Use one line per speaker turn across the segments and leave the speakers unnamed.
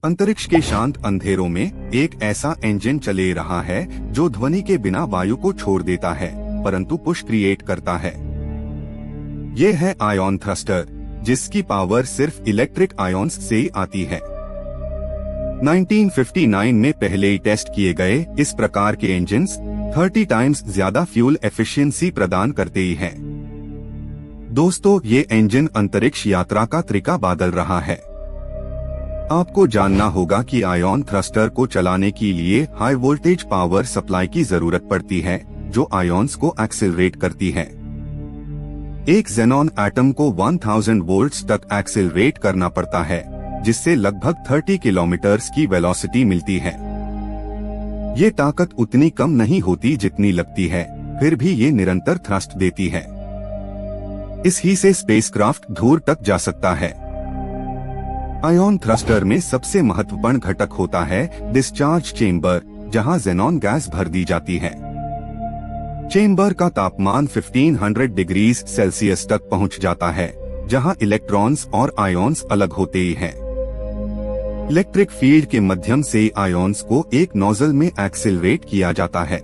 अंतरिक्ष के शांत अंधेरों में एक ऐसा इंजन चले रहा है जो ध्वनि के बिना वायु को छोड़ देता है परंतु पुश क्रिएट करता है। ये है आयन थ्रस्टर, जिसकी पावर सिर्फ इलेक्ट्रिक आयन्स से ही आती है। 1959 में पहले ही टेस्ट किए गए इस प्रकार के इंजन्स 30 टाइम्स ज्यादा फ्यूल एफिशिएंसी प्रदान करते ही हैं। दोस्तों, ये इंजन अंतरिक्ष यात्रा का तरीका बदल रहा है। आपको जानना होगा कि आयन थ्रस्टर को चलाने के लिए हाई वोल्टेज पावर सप्लाई की जरूरत पड़ती है, जो आयन्स को एक्सेलरेट करती है। एक ज़ेनॉन एटम को 1000 वोल्ट्स तक एक्सेलरेट करना पड़ता है, जिससे लगभग 30 किलोमीटर्स की वेलोसिटी मिलती है। ये ताकत उतनी कम नहीं होती जितनी लगती है, फिर भी ये निरंतर थ्रस्ट देती है। इस ही से स्पेसक्राफ्ट दूर तक जा सकता है। आयन थ्रस्टर में सबसे महत्वपूर्ण घटक होता है डिस्चार्ज चेम्बर, जहां ज़ेनॉन गैस भर दी जाती है। चेम्बर का तापमान 1500 डिग्री सेल्सियस तक पहुंच जाता है, जहां इलेक्ट्रॉन्स और आयन्स अलग होते ही हैं। इलेक्ट्रिक फील्ड के माध्यम से आयन्स को एक नोजल में एक्सेलरेट किया जाता है।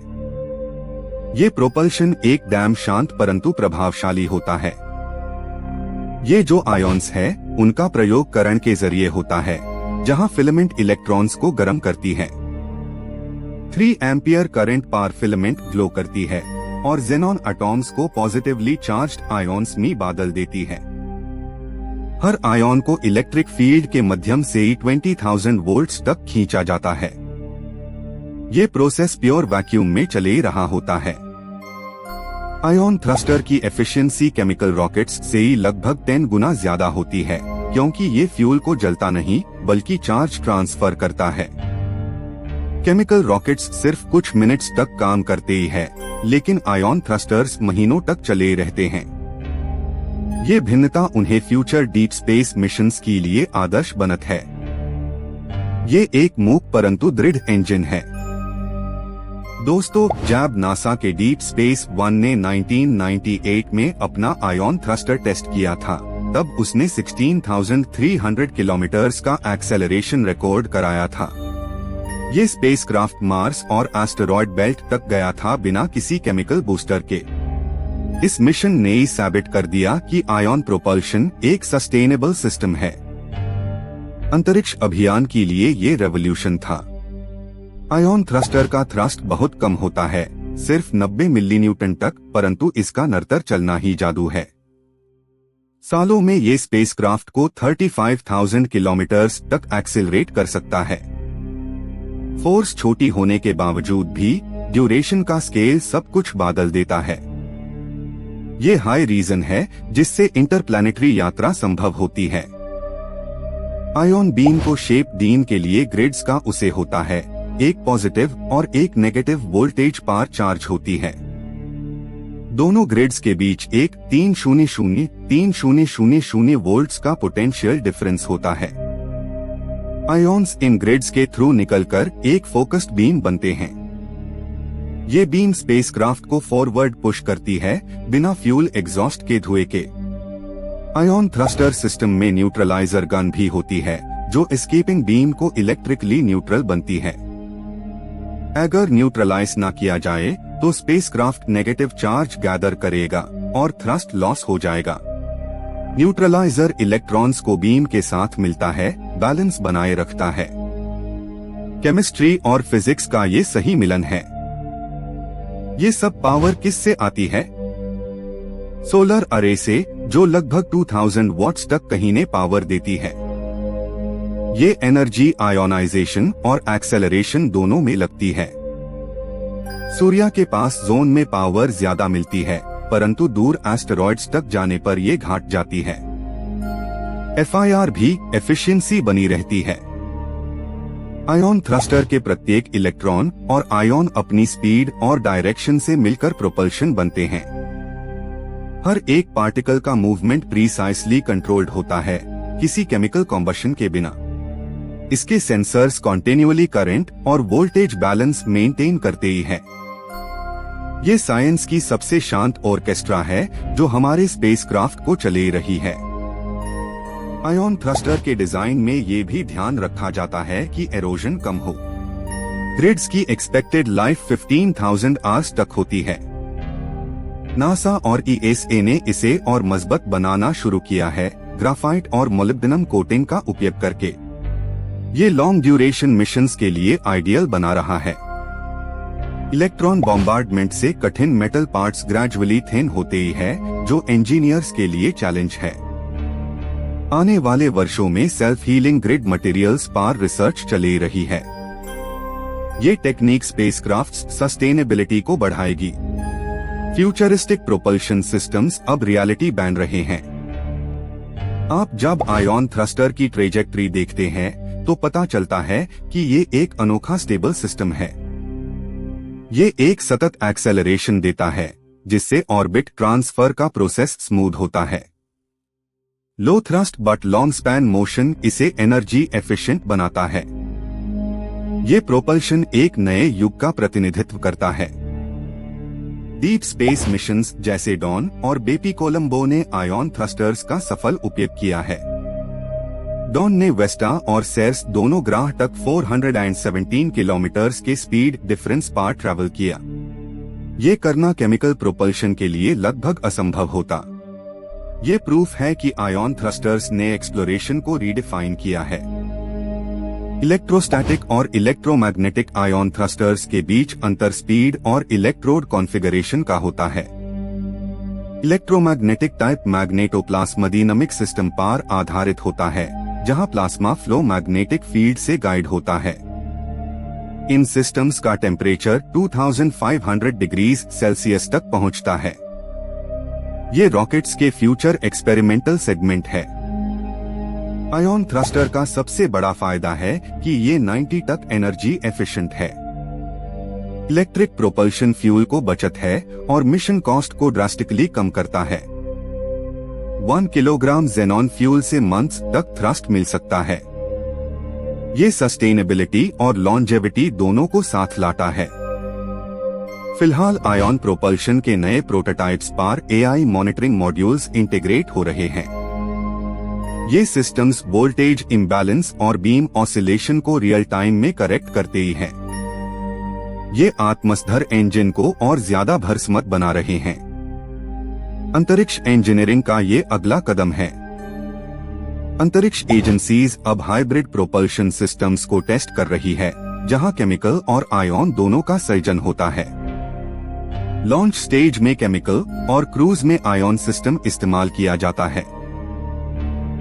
ये प्रोपल्शन एकदम शांत परंतु प्रभावशाली होता है। ये जो आयन्स है उनका प्रयोग करंट के जरिए होता है, जहां फिलामेंट इलेक्ट्रॉन्स को गर्म करती है। 3 एम्पियर करंट पार फिलामेंट ग्लो करती है और ज़ेनॉन एटॉम्स को पॉजिटिवली चार्ज्ड आयन्स में बदल देती है। हर आयन को इलेक्ट्रिक फील्ड के माध्यम से 20,000 वोल्ट्स तक खींचा जाता है। ये प्रोसेस प्योर वैक्यूम में चले रहा होता है। आयन थ्रस्टर की एफिशिएंसी केमिकल रॉकेट्स से ही लगभग 10 गुना ज्यादा होती है, क्योंकि ये फ्यूल को जलता नहीं बल्कि चार्ज ट्रांसफर करता है। केमिकल रॉकेट्स सिर्फ कुछ मिनट्स तक काम करते ही है, लेकिन आयन थ्रस्टर्स महीनों तक चले रहते हैं। ये भिन्नता उन्हें फ्यूचर डीप स्पेस मिशंस के लिए आदर्श बनत है। ये एक मूक परंतु दृढ़ इंजन है। दोस्तों, जब नासा के डीप स्पेस 1 ने 1998 में अपना आयन थ्रस्टर टेस्ट किया था, तब उसने 16,300 किलोमीटर्स का एक्सेलरेशन रिकॉर्ड कराया था। ये स्पेसक्राफ्ट मार्स और एस्टेरॉयड बेल्ट तक गया था बिना किसी केमिकल बूस्टर के। इस मिशन ने साबित कर दिया कि आयन प्रोपल्शन एक सस्टेनेबल सिस्टम है। अंतरिक्ष अभियान के लिए ये रेवोल्यूशन था। आयन थ्रस्टर का थ्रस्ट बहुत कम होता है, सिर्फ 90 मिलीन्यूटन तक, परंतु इसका निरंतर चलना ही जादू है। सालों में ये स्पेसक्राफ्ट को 35,000 किलोमीटर्स तक एक्सेलरेट कर सकता है। फोर्स छोटी होने के बावजूद भी ड्यूरेशन का स्केल सब कुछ बदल देता है। ये हाई रीजन है जिससे इंटरप्लैनेटरी यात्रा संभव होती है। आयन बीम को शेप देने के लिए ग्रिड्स का उसे होता है, एक पॉजिटिव और एक नेगेटिव वोल्टेज पार चार्ज होती है। दोनों ग्रिड्स के बीच एक 300 वोल्ट्स का पोटेंशियल डिफरेंस होता है। आयन्स इन ग्रिड्स के थ्रू निकलकर एक फोकस्ड बीम बनते हैं। ये बीम स्पेसक्राफ्ट को फॉरवर्ड पुश करती है बिना फ्यूल एग्जॉस्ट के धुएं के। आयन थ्रस्टर सिस्टम में न्यूट्रलाइजर गन भी होती है, जो एस्केपिंग बीम को इलेक्ट्रिकली न्यूट्रल बनती है। अगर न्यूट्रलाइज ना किया जाए तो स्पेसक्राफ्ट नेगेटिव चार्ज गैदर करेगा और थ्रस्ट लॉस हो जाएगा। न्यूट्रलाइजर इलेक्ट्रॉन्स को बीम के साथ मिलता है, बैलेंस बनाए रखता है। केमिस्ट्री और फिजिक्स का ये सही मिलन है। ये सब पावर किससे आती है? सोलर अरे से, जो लगभग 2000 वॉट्स तक कहीं ने पावर देती है। ये एनर्जी आयोनाइजेशन और एक्सेलरेशन दोनों में लगती है। सूर्य के पास जोन में पावर ज्यादा मिलती है, परंतु दूर एस्टेरॉइड्स तक जाने पर ये घट जाती है। FIR भी एफिशिएंसी बनी रहती है। आयन थ्रस्टर के प्रत्येक इलेक्ट्रॉन और आयन अपनी स्पीड और डायरेक्शन से मिलकर प्रोपल्शन बनते हैं। हर एक पार्टिकल का मूवमेंट प्रीसाइसली कंट्रोल्ड होता है, किसी केमिकल कॉम्बशन के बिना। इसके सेंसर्स कॉन्टिन्यूअली करंट और वोल्टेज बैलेंस मेंटेन करते ही है। ये साइंस की सबसे शांत ऑर्केस्ट्रा है जो हमारे स्पेसक्राफ्ट को चले रही है। आयन थ्रस्टर के डिजाइन में ये भी ध्यान रखा जाता है कि एरोजन कम हो। ग्रिड्स की एक्सपेक्टेड लाइफ 15,000 आवर्स तक होती है। नासा और ESA ने इसे और मजबूत बनाना शुरू किया है ग्राफाइट और मोलिब्डेनम कोटिंग का उपयोग करके। ये लॉन्ग ड्यूरेशन मिशंस के लिए आइडियल बना रहा है। इलेक्ट्रॉन बॉम्बार्डमेंट से कठिन मेटल पार्ट्स ग्रेजुअली थिन होते ही है, जो इंजीनियर्स के लिए चैलेंज है। आने वाले वर्षों में सेल्फ हीलिंग ग्रिड मटेरियल्स पर रिसर्च चली रही है। ये टेक्निक स्पेसक्राफ्ट्स सस्टेनेबिलिटी को बढ़ाएगी। फ्यूचरिस्टिक प्रोपल्शन सिस्टम्स अब रियलिटी बन रहे हैं। आप जब आयन थ्रस्टर की ट्रेजेक्ट्री देखते हैं तो पता चलता है कि ये एक अनोखा स्टेबल सिस्टम है। ये एक सतत एक्सेलरेशन देता है जिससे ऑर्बिट ट्रांसफर का प्रोसेस स्मूथ होता है। Low thrust but long span motion इसे एनर्जी एफिशिएंट बनाता है। ये प्रोपल्शन एक नए युग का प्रतिनिधित्व करता है। डीप स्पेस मिशंस जैसे डॉन और बेपी कोलंबो ने आयन थ्रस्टर्स का सफल उपयोग किया है। डॉन ने वेस्टा और सेर्स दोनों ग्रह तक 417 किलोमीटर के स्पीड डिफरेंस पर ट्रैवल किया। ये करना केमिकल प्रोपल्शन के लिए लगभग असंभव होता। ये प्रूफ है कि आयन थ्रस्टर्स ने एक्सप्लोरेशन को रीडिफाइन किया है। इलेक्ट्रोस्टैटिक और इलेक्ट्रोमैग्नेटिक आयन थ्रस्टर्स के बीच अंतर स्पीड और इलेक्ट्रोड कॉन्फ़िगरेशन का होता है। इलेक्ट्रोमैग्नेटिक टाइप मैग्नेटोप्लाज्मोडायनामिक सिस्टम पर आधारित होता है, जहां प्लाज्मा फ्लो मैग्नेटिक फील्ड से गाइड होता है। इन सिस्टम्स का टेम्परेचर 2500 डिग्री सेल्सियस तक पहुंचता है। ये रॉकेट्स के फ्यूचर एक्सपेरिमेंटल सेगमेंट है। आयन थ्रस्टर का सबसे बड़ा फायदा है कि ये 90 तक एनर्जी एफिशिएंट है। इलेक्ट्रिक प्रोपल्शन फ्यूल को बचत है और मिशन कॉस्ट को ड्रास्टिकली कम करता है। 1 किलोग्राम जेनॉन फ्यूल से मंथ्स तक थ्रस्ट मिल सकता है। ये सस्टेनेबिलिटी और लॉन्जेविटी दोनों को साथ लाता है। फिलहाल आयन प्रोपल्शन के नए प्रोटोटाइप्स पर AI मॉनिटरिंग मॉड्यूल्स इंटीग्रेट हो रहे हैं। ये सिस्टम्स वोल्टेज इम्बैलेंस और बीम ऑसिलेशन को रियल टाइम में करेक्ट करते ही हैं। ये आत्मस्थिर इंजन को और ज्यादा भरसमत बना रहे हैं। अंतरिक्ष इंजीनियरिंग का ये अगला कदम है। अंतरिक्ष एजेंसीज अब हाइब्रिड प्रोपल्शन सिस्टम्स को टेस्ट कर रही है, जहां केमिकल और आयन दोनों का संयोजन होता है। लॉन्च स्टेज में केमिकल और क्रूज में आयन सिस्टम इस्तेमाल किया जाता है।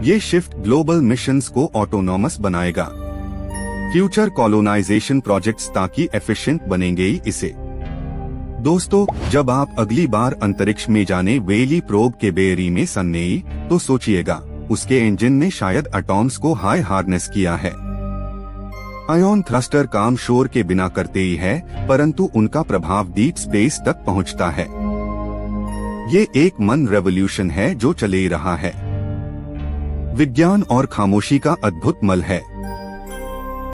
ये शिफ्ट ग्लोबल मिशंस को ऑटोनॉमस बनाएगा। फ्यूचर कॉलोनाइजेशन प्रोजेक्ट्स ताकि एफिशिएंट बनेंगे इसे। दोस्तों, जब आप अगली बार अंतरिक्ष में जाने वेली प्रोब के बेरी में सन्नेई, तो सोचिएगा उसके इंजन ने शायद एटॉम्स को हाई हार्नेस किया है। आयन थ्रस्टर काम शोर के बिना करते ही है, परंतु उनका प्रभाव डीप स्पेस तक पहुंचता है। ये एक मन रेवोल्यूशन है जो चले रहा है। विज्ञान और खामोशी का अद्भुत मल है।